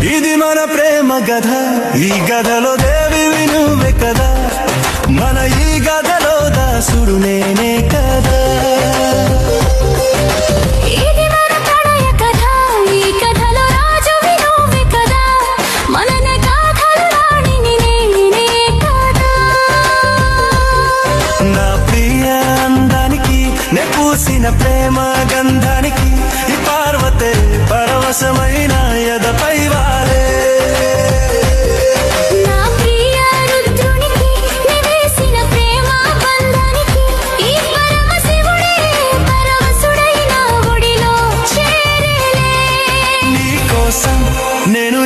ఇది మన ప్రేమ గధ, ఈ గధలో దేవి నువ్వే కదా, మన ఈ గధలో దాసుడు నేనే కదా. ఇది మన ప్రణయ కథ, ఈ కథలో రాజువి నువ్వే కదా, మన గాథలో రాణిని నేనే కదా. నా ప్రియ అందానికి నే పూసిన ప్రేమ గంధానికి ఈ పార్వతే పరవశమైన ఎదపై వాలే. నా ప్రియ రుద్రునికి నే వేసిన ప్రేమ బంధానికి ఈ పరమశివుడే పరవశుడైన ఒడిలో చేరేలే. నీ కోసం నేను